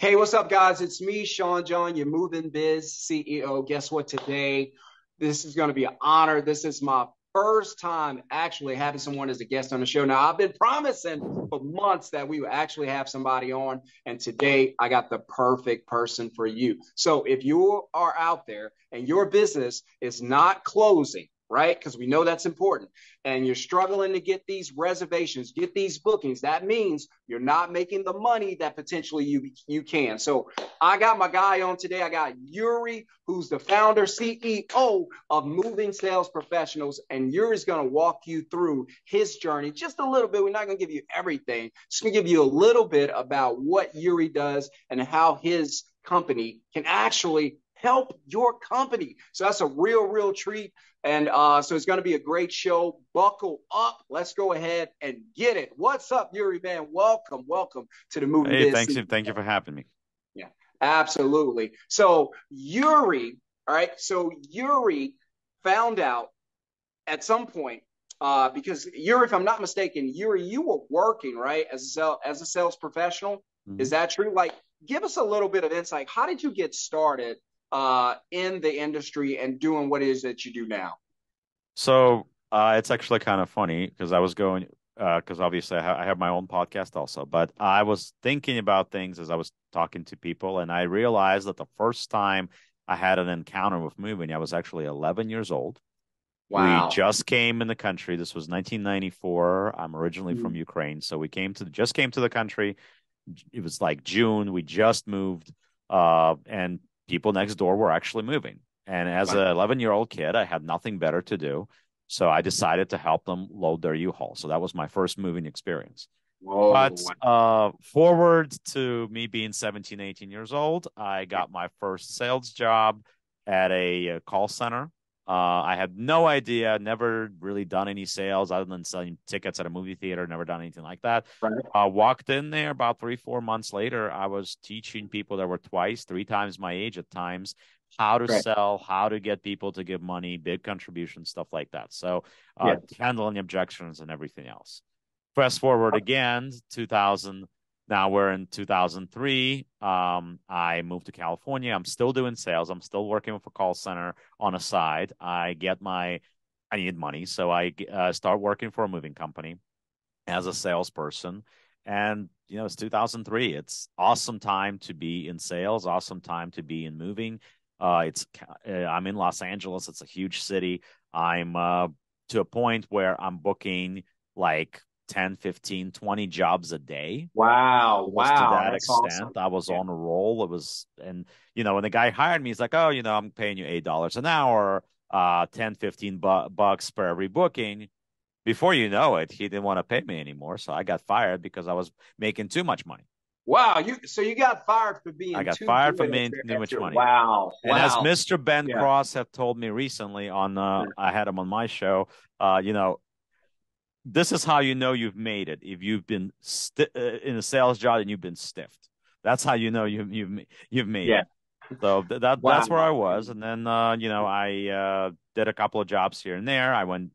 Hey, what's up, guys? It's me, Sean John, your Moving Biz CEO. Guess what? Today, this is going to be an honor. This is my first time actually having someone as a guest on the show. Now, I've been promising for months that we would actually have somebody on, and today I got the perfect person for you. So, if you are out there and your business is not closing, right? Because we know that's important. And you're struggling to get these reservations, get these bookings. That means you're not making the money that potentially you can. So I got my guy on today. I got Yuri, who's the founder, CEO of Moving Sales Professionals. And Yuri's going to walk you through his journey just a little bit. We're not going to give you everything, just going to give you a little bit about what Yuri does and how his company can actually help your company. So that's a real treat. And so it's going to be a great show. Buckle up. Let's go ahead and get it. What's up, Yuri, man? Welcome to the Moving Hey, Biz. thank you for having me. Yeah, absolutely. So Yuri, all right. So Yuri found out at some point because Yuri, if I'm not mistaken, Yuri, you were working right as a sales professional. Is Mhm. that true? Like, give us a little bit of insight. How did you get started in the industry and doing what it is that you do now? It's actually kind of funny because I was going because obviously I have my own podcast also, but I was thinking about things as I was talking to people, and I realized that the first time I had an encounter with moving, I was actually 11 years old. We Wow. just came in the country. This was 1994. I'm originally from Ukraine, so we came to the country. It was like June. We just moved, and people next door were actually moving. And as Wow. an 11-year-old kid, I had nothing better to do. So I decided to help them load their U-Haul. So that was my first moving experience. Whoa. But forward to me being 17, 18 years old, I got my first sales job at a call center. I had no idea, never really done any sales other than selling tickets at a movie theater, never done anything like that. Right. Walked in there about 3, 4 months later. I was teaching people that were twice, 3 times my age at times, how to Great. sell, how to get people to give money, big contributions, stuff like that. So, Yeah. handling objections and everything else. Fast forward again, 2000. Now we're in 2003. I moved to California. I'm still doing sales. I'm still working with a call center on a side. I need money, so I start working for a moving company as a salesperson. And it's 2003. It's awesome time to be in sales. Awesome time to be in moving. I'm in Los Angeles. It's a huge city. I'm to a point where I'm booking like 10, 15, 20 jobs a day. Wow. Almost to Wow. that That's extent. awesome. I was Yeah. on a roll. And when the guy hired me, he's like, oh, I'm paying you $8 an hour, 10, 15 bucks per every booking. Before you know it, he didn't want to pay me anymore. So I got fired because I was making too much money. Wow. You got fired for I being got too fired for good making too at much your money. wow. And as Wow. Mr. Ben Yeah. Cross have told me recently I had him on my show, uh, you know, this is how you know you've made it. If you've been in a sales job and you've been stiffed, that's how you know you've made Yeah. it. So that's where I Wow. was, and then I did a couple of jobs here and there. I went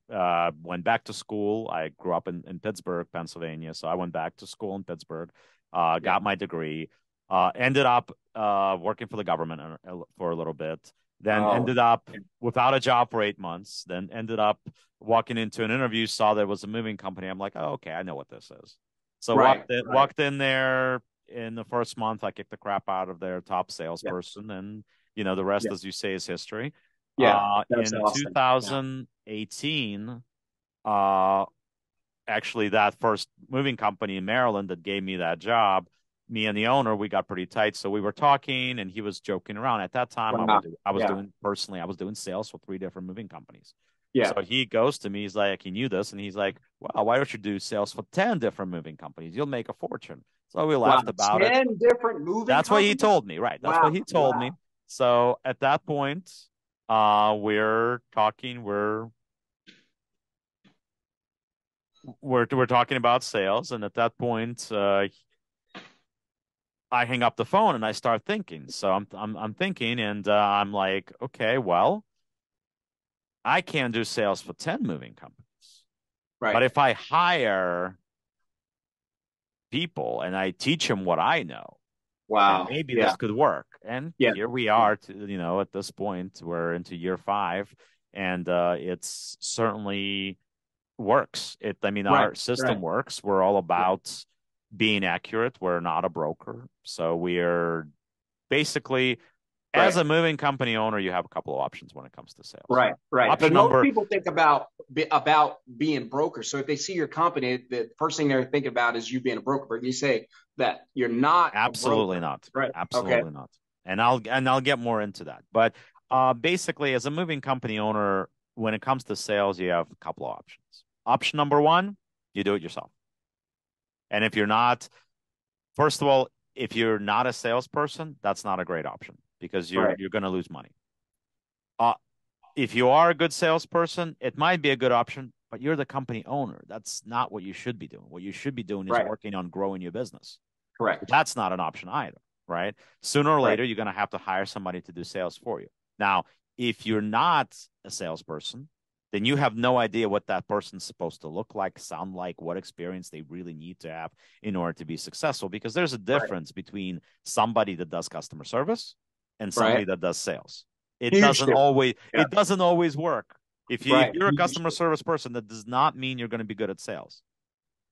back to school. I grew up in Pittsburgh, Pennsylvania, so I went back to school in Pittsburgh, Yeah. got my degree, ended up working for the government for a little bit, then Oh. ended up without a job for 8 months, then ended up walking into an interview, saw there was a moving company. I'm like, oh, okay, I know what this is. So Right. Right. walked in there in the first month. I kicked the crap out of their top Yeah. salesperson, and the rest, Yeah. as you say, is history. Yeah. That's In awesome. Yeah. 2018, uh, actually, that first moving company in Maryland that gave me that job, me and the owner, we got pretty tight. So we were talking, and he was joking around. At that time, Wow. I was Yeah. doing personally, I was doing sales for three different moving companies. Yeah. So he goes to me, he's like, he knew this, and he's like, well, why don't you do sales for 10 different moving companies? You'll make a fortune. So we Wow. laughed about it. 10 different moving That's what he companies? told me, right? That's what Wow. he told Wow. me. So at that point, we're talking, we're talking about sales, and at that point, I hang up the phone and I start thinking. So I'm thinking, and I'm like, okay, well, I can't do sales for 10 moving companies, but Right. if I hire people and I teach them what I know, and Wow. maybe Yeah. this could work. And Yeah. here we are, at this point, we're into year five, and it's certainly works. I mean, Right. our system Right. works. We're all about being accurate. We're not a broker. So we're basically, as Right. a moving company owner, you have a couple of options when it comes to sales. Right, right. But Option most number, people think about being brokers. So if they see your company, the first thing they're thinking about is you being a broker. But you say that you're not a absolutely broker, not. right? Okay, Absolutely not. And I'll get more into that. But basically, as a moving company owner, when it comes to sales, you have a couple of options. Option number one, you do it yourself. And if you're not, first of all, if you're not a salesperson, that's not a great option because you're right, you're going to lose money. Uh, if you are a good salesperson, it might be a good option, but you're the company owner. That's not what you should be doing. What you should be doing is right, working on growing your business. correct, That's not an option either, right? Sooner or right, later, you're going to have to hire somebody to do sales for you. Now, if you're not a salesperson, then you have no idea what that person's supposed to look like, sound like, what experience they really need to have in order to be successful. Because there's a right, difference between somebody that does customer service and somebody right. that does sales. Huge difference. Yeah, It doesn't always work. If right. you're a Huge customer difference. service person, that does not mean you're going to be good at sales.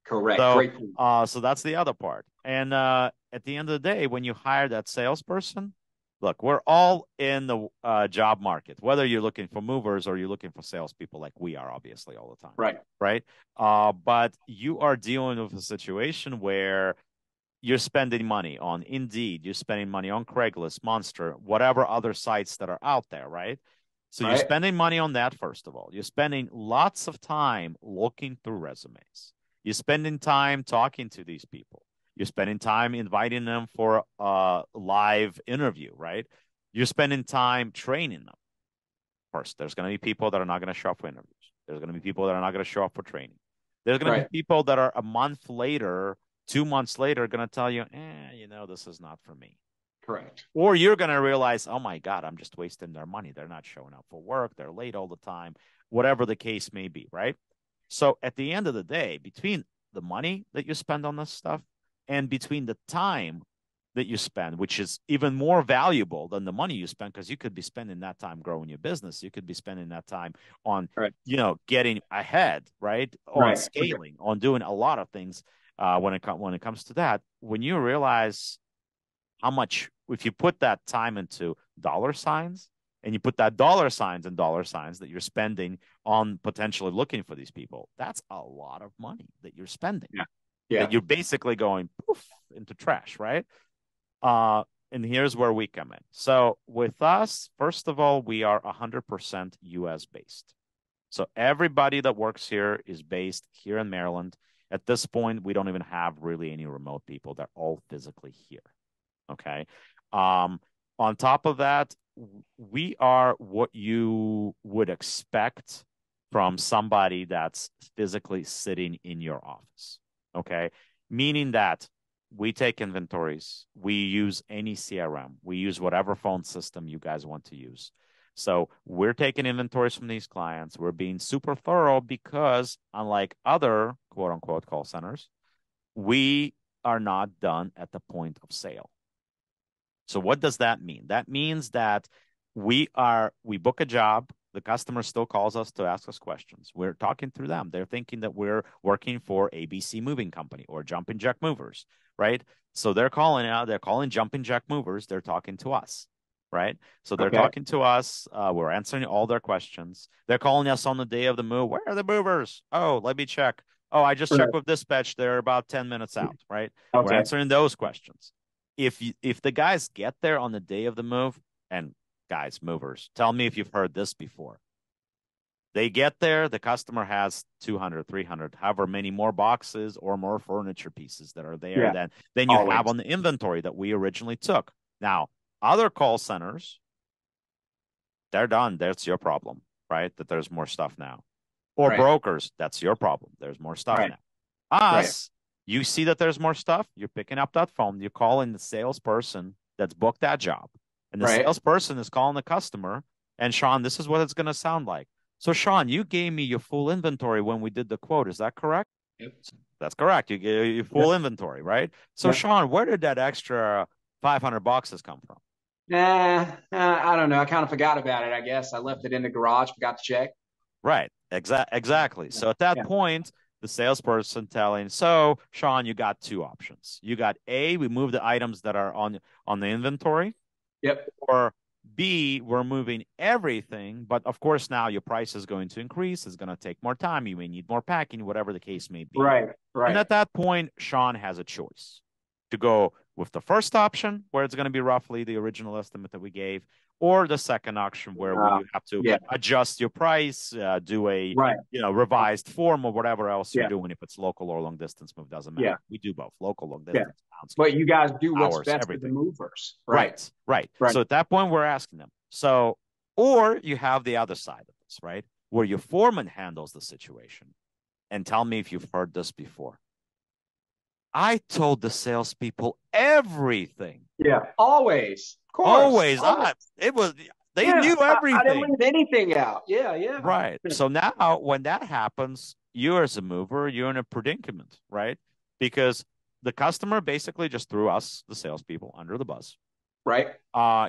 Correct. So, Great point. so that's the other part. And at the end of the day, when you hire that salesperson, look, we're all in the job market, whether you're looking for movers or you're looking for salespeople, like we are, obviously, all the time, Right, right? But you are dealing with a situation where you're spending money on Indeed, you're spending money on Craigslist, Monster, whatever other sites that are out there, right? So you're right, spending money on that, first of all. You're spending lots of time looking through resumes. You're spending time talking to these people. You're spending time inviting them for a live interview, right? You're spending time training them. First, there's going to be people that are not going to show up for interviews. There's going to be people that are not going to show up for training. There's going to be right. people that are a month later, 2 months later, going to tell you, this is not for me. Correct. Or you're going to realize, oh my God, I'm just wasting their money. They're not showing up for work. They're late all the time, whatever the case may be, right? So at the end of the day, between the money that you spend on this stuff and between the time that you spend, which is even more valuable than the money you spend, because you could be spending that time growing your business. You could be spending that time on, Right, getting ahead, right? On right. Okay. scaling, on doing a lot of things. When it comes to that, when you realize how much, if you put that time into dollar signs and you put that dollar signs and dollar signs that you're spending on potentially looking for these people, that's a lot of money that you're spending, Yeah, that yeah. you're basically going poof into trash, right? And here's where we come in. So with us, first of all, we are 100% US based. So everybody that works here is based here in Maryland. At this point, we don't even have really any remote people. They're all physically here. Okay. Um, on top of that, we are what you would expect from somebody that's physically sitting in your office. Okay. Meaning that we take inventories, we use any CRM, we use whatever phone system you guys want to use. So we're taking inventories from these clients. We're being super thorough because, unlike other quote unquote call centers, we are not done at the point of sale. So what does that mean? That means that we book a job, the customer still calls us to ask us questions. We're talking through them. They're thinking that we're working for ABC Moving Company or Jumping Jack Movers, right? So they're calling Jumping Jack Movers, they're talking to us, right? So they're Okay. talking to us, we're answering all their questions. They're calling us on the day of the move. Where are the movers? Oh, let me check. Oh, I just checked Right. with dispatch. They're about 10 minutes out, right? We're Okay. answering those questions. If the guys get there on the day of the move, and guys, movers, tell me if you've heard this before. They get there, the customer has 200, 300, however many more boxes or more furniture pieces that are there Yeah. than you have Always. on the inventory that we originally took. Now, other call centers, they're done. That's your problem, right? That there's more stuff now. Or Right. brokers, that's your problem. There's more stuff Right. now. Right. Us, you see that there's more stuff, you're picking up that phone, you're calling the salesperson that's booked that job. And the Right. salesperson is calling the customer. And Sean, this is what it's going to sound like. So, Sean, you gave me your full inventory when we did the quote. Is that correct? Yep. That's correct. You gave your Yep. full inventory, right? So, Yep. Sean, where did that extra $500 has come from? I don't know. I kind of forgot about it, I guess. I left it in the garage, forgot to check. Right. Exactly. Yeah. So at that Yeah. point, the salesperson telling, so Sean, you got two options. You got A, we move the items that are on the inventory, Yep. or B, we're moving everything, but of course now your price is going to increase. It's going to take more time. You may need more packing, whatever the case may be. Right. And Right. at that point, Sean has a choice to go with the first option, where it's going to be roughly the original estimate that we gave, or the second option where Uh, you have to yeah. adjust your price, do a Right. revised form or whatever else you're Yeah. doing. If it's local or long distance move, doesn't matter. Yeah. We do both, local, long Yeah. distance, pounds, But you guys do what's hours, best for the everything. movers. Right. Right. Right. So at that point, we're asking them. So, or you have the other side of this, right? Where your foreman handles the situation. And tell me if you've heard this before. I told the salespeople everything. Yeah. Always. Of course. Always. Always. They Yeah. knew I didn't everything. leave anything out. Yeah. Yeah. Right. So now when that happens, you as a mover, you're in a predicament, right? Because the customer basically just threw us, the salespeople, under the bus. Right.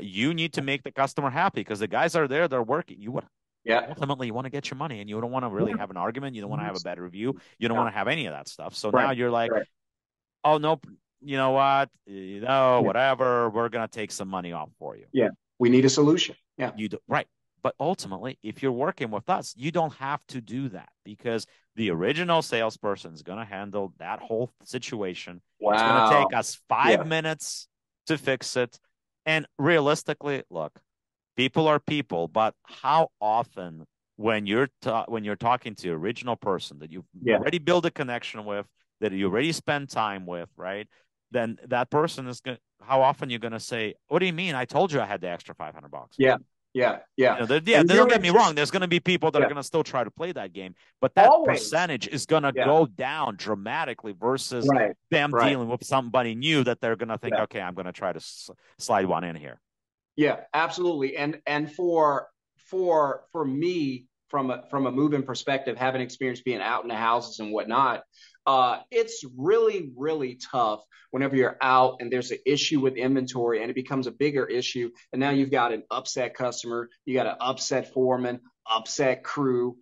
You need to make the customer happy because the guys are there, they're working. You would Yeah. ultimately you want to get your money and you don't want to really have an argument. You don't want to have a bad review. You don't Yeah. want to have any of that stuff. So Right. now you're like, Right. oh, nope, you know what? Yeah. Whatever. We're going to take some money off for you. Yeah. We need a solution. Yeah. You do, right. But ultimately, if you're working with us, you don't have to do that because the original salesperson is going to handle that whole situation. Wow. It's going to take us 5 minutes Yeah. to fix it. And realistically, look, people are people, but how often when you're talking to the original person that you've Yeah. already built a connection with, that you already spend time with, right? Then that person is going. How often you're going to say, "What do you mean? I told you I had the extra $500." Yeah. Yeah. Yeah. Don't get me wrong. There's going to be people that are going to still try to play that game, but that always percentage is going to go down dramatically versus them dealing with somebody new that they're going to think, okay, I'm going to try to slide one in here. Yeah, absolutely. And for me, from a moving perspective, having experience being out in the houses and whatnot, it's really, really tough whenever you're out and there's an issue with inventory and it becomes a bigger issue. And now you've got an upset customer, you got an upset foreman, upset crew.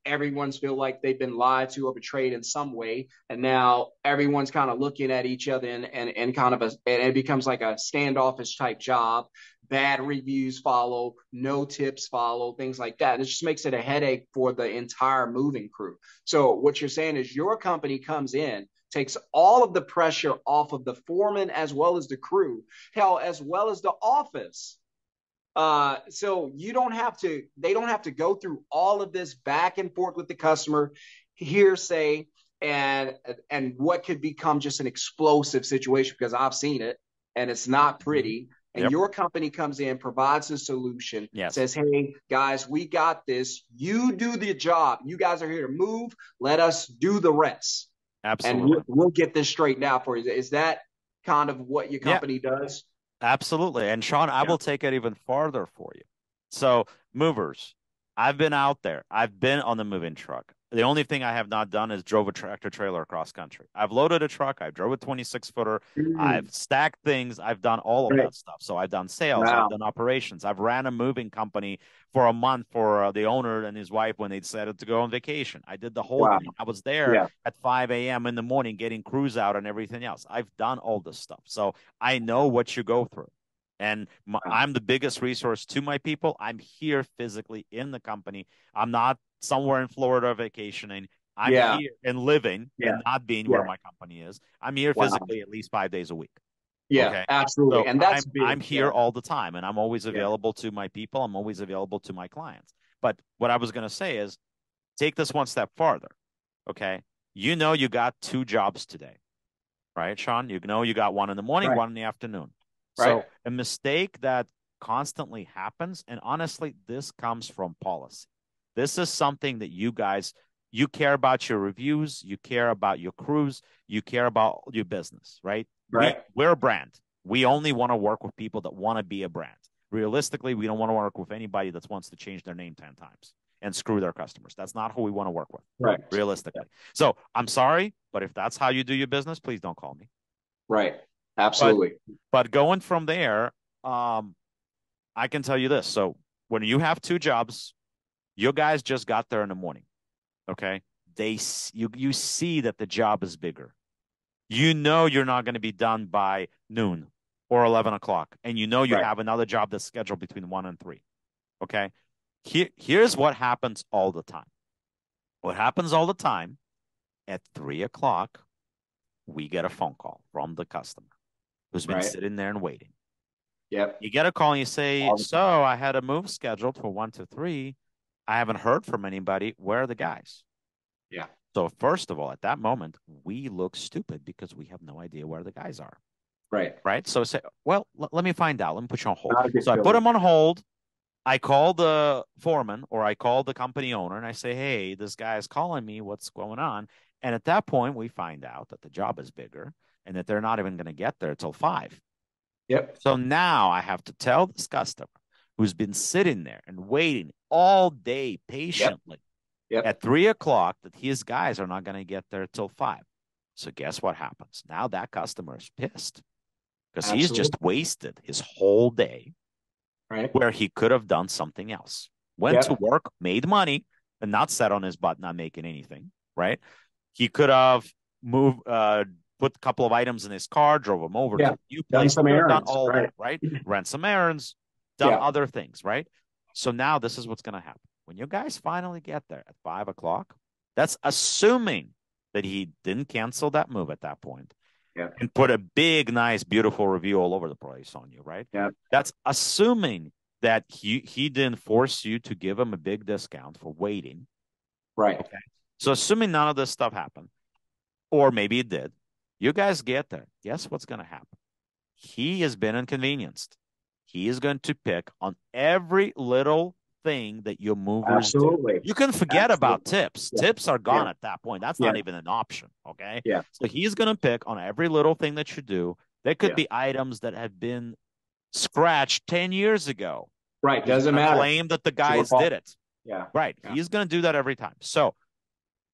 Everyone's feel like they've been lied to or betrayed in some way. And now everyone's kind of looking at each other and kind of and it becomes like a standoffish type job. Bad reviews follow, no tips follow, things like that. And it just makes it a headache for the entire moving crew. So what you're saying is your company comes in, takes all of the pressure off of the foreman as well as the crew, hell, as well as the office. So they don't have to go through all of this back and forth with the customer, hearsay, and what could become just an explosive situation because I've seen it and it's not pretty. And your company comes in, provides a solution, says, hey, guys, we got this. You do the job. You guys are here to move. Let us do the rest. Absolutely. And we'll get this straightened out for you. Is that kind of what your company does? Absolutely. And Sean, I will take it even farther for you. So, movers, I've been out there. I've been on the moving truck. The only thing I have not done is drove a tractor trailer across country. I've loaded a truck. I've drove a 26-footer. I've stacked things. I've done all of that stuff. So I've done sales. I've done operations. I've ran a moving company for a month for the owner and his wife when they decided to go on vacation. I did the whole thing. I was there at 5 a.m. in the morning getting crews out and everything else. I've done all this stuff. So I know what you go through. And I'm the biggest resource to my people. I'm here physically in the company. I'm not somewhere in Florida vacationing. I'm here and living and not being where my company is. I'm here physically at least 5 days a week. Yeah, absolutely. So and that's I'm here all the time and I'm always available to my people. I'm always available to my clients. But what I was going to say is take this one step farther. Okay. You know, you got two jobs today, right, Sean? You know, you got one in the morning, one in the afternoon. So a mistake that constantly happens, and honestly, this comes from policy. This is something that you care about your reviews, you care about your crews, you care about your business, right? We're a brand. We only want to work with people that want to be a brand. Realistically, we don't want to work with anybody that wants to change their name 10 times and screw their customers. That's not who we want to work with, realistically. So I'm sorry, but if that's how you do your business, please don't call me. Right. But Absolutely. but going from there, um, I can tell you this. So when you have two jobs, your guys just got there in the morning. Okay. You see that the job is bigger. You know you're not going to be done by noon or 11 o'clock. And you know you Right. have another job that's scheduled between 1 and 3. Okay. Here's what happens all the time. What happens all the time at 3 o'clock, we get a phone call from the customer who's been Right. sitting there and waiting. Yep. You get a call and you say, All the time. so I had a move scheduled for 1 to 3. I haven't heard from anybody. Where are the guys? Yeah. So first of all, at that moment, we look stupid because we have no idea where the guys are. Right. Right. So say, well, let me find out. Let me put you on hold. Not a good So I put feeling. him on hold. I call the foreman or I call the company owner and I say, hey, this guy is calling me. What's going on? And at that point, we find out that the job is bigger and that they're not even going to get there till 5. Yep. So now I have to tell this customer who's been sitting there and waiting all day Yep. patiently Yep. at 3 o'clock that his guys are not going to get there till 5. So guess what happens? Now that customer is pissed because he's just Absolutely. wasted his whole day Right. where he could have done something else. Went to Yep. work, made money, and not sat on his butt, not making anything, right? He could have moved, put a couple of items in his car, drove him over to Yeah. a new Done place. He some could have done errands. all Right. that, right? Ran some errands, done Yeah. other things, right? So now this is what's going to happen. When you guys finally get there at 5 o'clock, that's assuming that he didn't cancel that move at that point Yeah. and put a big, nice, beautiful review all over the place on you, right? Yeah. That's assuming that he didn't force you to give him a big discount for waiting. Right. Okay. So assuming none of this stuff happened, or maybe it did, you guys get there. Guess what's going to happen? He has been inconvenienced. He is going to pick on every little thing that your movers do. Absolutely. You can forget about Absolutely. tips. Yeah. Tips are Yeah. gone at that point. That's Yeah. not even an option. Okay. Yeah. So he's going to pick on every little thing that you do. There could Yeah. be items that have been scratched 10 years ago. Right. He's Doesn't going to matter. claim that the It's your guys fault. did it. Yeah. Right. Yeah. He's going to do that every time. So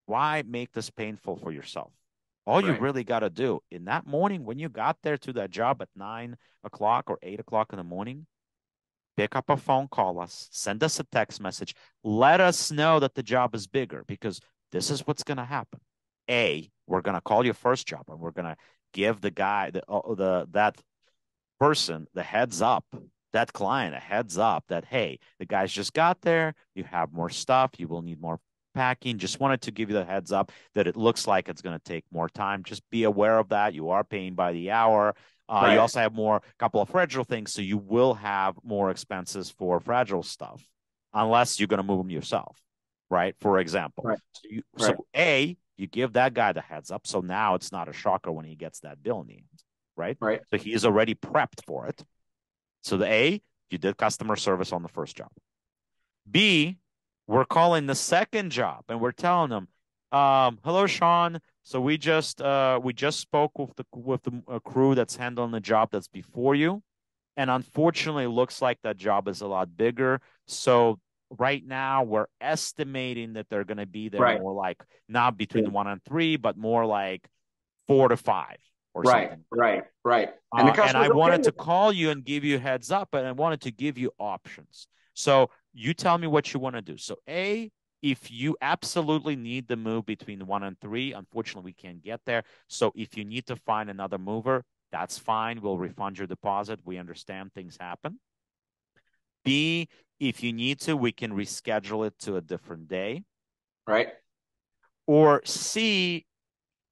why make this painful for yourself? All you Right. really got to do in that morning when you got there to that job at 9 o'clock or 8 o'clock in the morning, pick up a phone, call us, send us a text message, let us know that the job is bigger because this is what's going to happen. We're going to call your first job and we're going to give the guy, that person, the heads up, that client, a heads up that, hey, the guys just got there. You have more stuff. You will need more packing. Just wanted to give you the heads up that it looks like it's going to take more time. Just be aware of that. You are paying by the hour. You Right. also have more, couple of fragile things. So you will have more expenses for fragile stuff unless you're going to move them yourself. Right. For example. Right. So Right. you give that guy the heads up. So now it's not a shocker when he gets that bill in the end. Right. Right. So he is already prepped for it. So you did customer service on the first job. B, we're calling the second job and we're telling them, hello, Sean. So we just spoke with the crew that's handling the job that's before you. And unfortunately, it looks like that job is a lot bigger. So right now we're estimating that they're going to be there Right. more like not Yeah. between 1 and 3, but more like 4 to 5 or Right. something. Right. Right. And the And I customer's okay wanted to with it. call you and give you a heads up, and I wanted to give you options. So you tell me what you want to do. So if you absolutely need the move between 1 and 3, unfortunately we can't get there. So if you need to find another mover, that's fine. We'll refund your deposit. We understand things happen. B, if you need to, we can reschedule it to a different day. Right. Or C,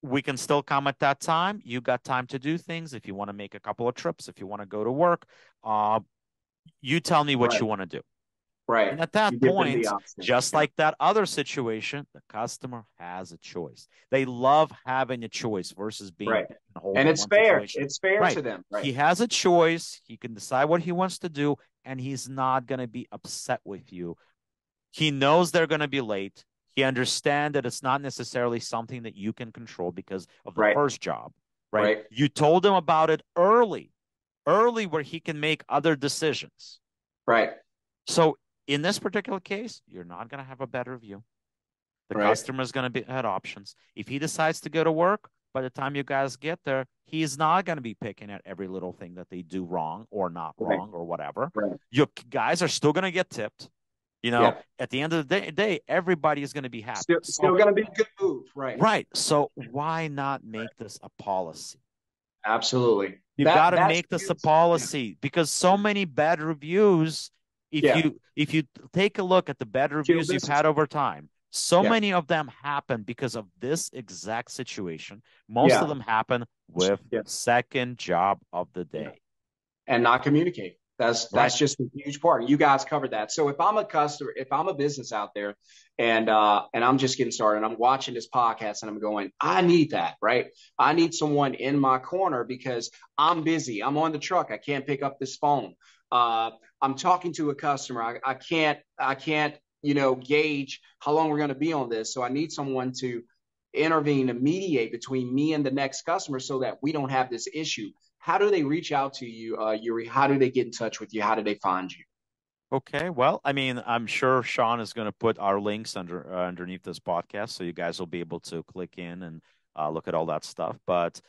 we can still come at that time. You got time to do things. If you want to make a couple of trips, if you want to go to work, uh, you tell me what Right. you want to do. Right. And at You that give them the point, option. just Yeah. like that other situation, the customer has a choice. They love having a choice versus being Right. in a hold And in it's one fair. situation. It's fair Right. to them. Right. He has a choice. He can decide what he wants to do, and he's not going to be upset with you. He knows they're going to be late. He understands that it's not necessarily something that you can control because of the Right. first job, right? Right. You told him about it early where he can make other decisions. Right. So in this particular case, you're not going to have a better view. The Right. customer is going to be had options. If he decides to go to work, by the time you guys get there, he's not going to be picking at every little thing that they do wrong or not Right. wrong or whatever. Right. Your guys are still going to get tipped. Yeah. At the end of the day, everybody is going to be happy. Still going to be a good move. Right. Right. So why not make this a policy? Absolutely. You got to That's make this a policy because so many bad reviews. yeah. If you take a look at the bad reviews you've had over time, so Yeah. many of them happen because of this exact situation. Most of them happen with second job of the day. And not communicate. That's just a huge part. You guys covered that. So if I'm a customer, if I'm a business out there and I'm just getting started and I'm watching this podcast and I'm going, I need that, right? I need someone in my corner because I'm busy. I'm on the truck. I can't pick up this phone. I'm talking to a customer. I can't, gauge how long we're going to be on this. So I need someone to intervene and mediate between me and the next customer so that we don't have this issue. How do they reach out to you, Yuri? How do they get in touch with you? How do they find you? Okay, well, I mean, I'm sure Sean is going to put our links underneath this podcast, so you guys will be able to click in and look at all that stuff. But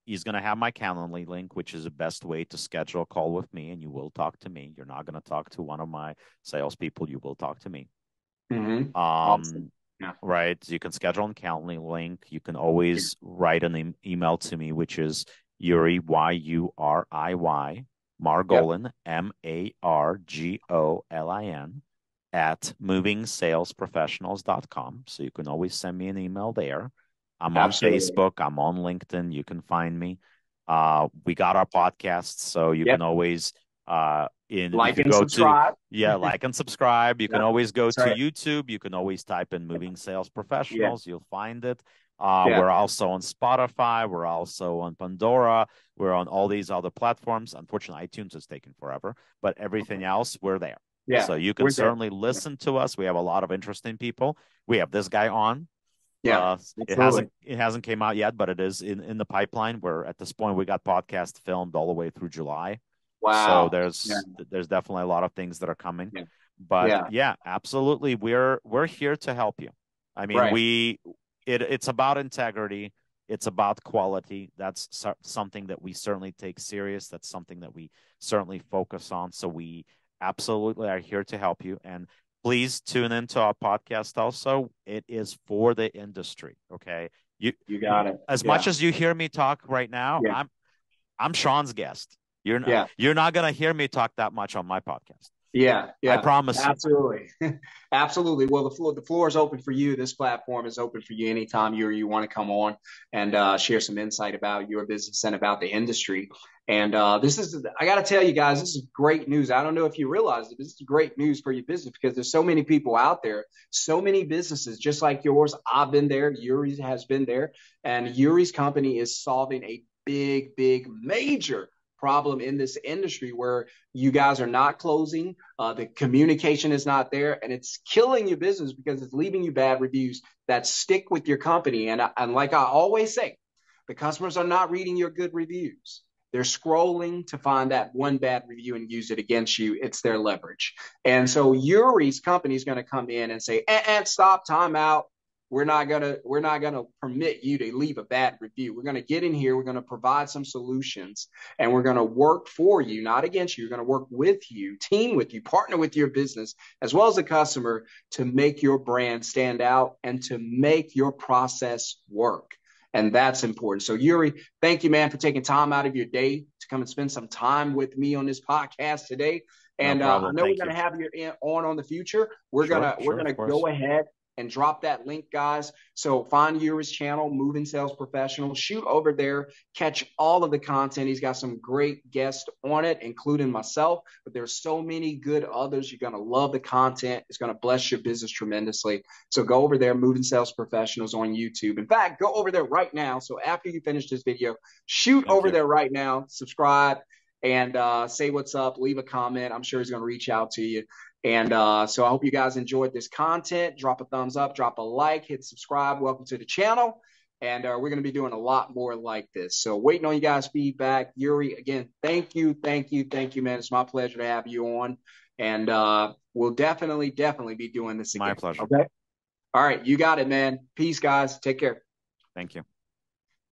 he's going to have my Calendly link, which is the best way to schedule a call with me, and you will talk to me. You're not going to talk to one of my salespeople. You will talk to me. Mm-hmm. Awesome. Yeah. Right. You can schedule on Calendly link. You can always write an email to me, which is Yuri, Yuriy, Margolin, Margolin, at movingsalesprofessionals.com. So you can always send me an email there. I'm on Facebook. I'm on LinkedIn. You can find me. We got our podcasts, so you can always like and subscribe. Like and subscribe. You can always go to YouTube. You can always type in Moving Sales Professionals. You'll find it. We're also on Spotify. We're also on Pandora. We're on all these other platforms. Unfortunately, iTunes is taking forever, but everything else, we're there. Yeah. So you can certainly listen to us. We have a lot of interesting people. We have this guy on. Yeah. It hasn't came out yet, but it is in the pipeline. We're at this point, we got podcast filmed all the way through July. Wow. So there's definitely a lot of things that are coming. Yeah. But absolutely. We're here to help you. I mean, it's about integrity. It's about quality. That's something that we certainly take serious. That's something that we certainly focus on. So we absolutely are here to help you. And please tune into our podcast also. It is for the industry. Okay. You got it. As much as you hear me talk right now, I'm Sean's guest. You're not going to hear me talk that much on my podcast. Yeah. I promise. Absolutely. Absolutely. Well, the floor is open for you. This platform is open for you anytime you want to come on and share some insight about your business and about the industry. And I got to tell you guys, this is great news. I don't know if you realize it. This is great news for your business because there's so many people out there, so many businesses just like yours. I've been there. Yuri has been there. And Yuri's company is solving a big, major problem in this industry where you guys are not closing, the communication is not there, and it's killing your business because it's leaving you bad reviews that stick with your company. And like I always say, the customers are not reading your good reviews. They're scrolling to find that one bad review and use it against you. It's their leverage. And so Yuri's company is going to come in and say, stop, time out. We're not gonna permit you to leave a bad review. We're gonna get in here. We're gonna provide some solutions, and we're gonna work for you, not against you. We're gonna work with you, team with you, partner with your business as well as the customer to make your brand stand out and to make your process work. And that's important. So Yuri, thank you, man, for taking time out of your day to come and spend some time with me on this podcast today. And I know we're gonna have you on the future. We're gonna go ahead and drop that link, guys. So find Yuri's channel, Moving Sales Professional. Shoot over there, catch all of the content. He's got some great guests on it, including myself. But there's so many good others. You're going to love the content. It's going to bless your business tremendously. So go over there, Moving Sales Professionals on YouTube. In fact, go over there right now. So after you finish this video, shoot over there right now, subscribe, and say what's up, leave a comment. I'm sure he's going to reach out to you. And so I hope you guys enjoyed this content. Drop a thumbs up, drop a like, hit subscribe. Welcome to the channel. And we're going to be doing a lot more like this. So waiting on you guys' feedback. Yuri, again, thank you, man. It's my pleasure to have you on. And we'll definitely be doing this again. My pleasure. Okay. All right. You got it, man. Peace, guys. Take care. Thank you.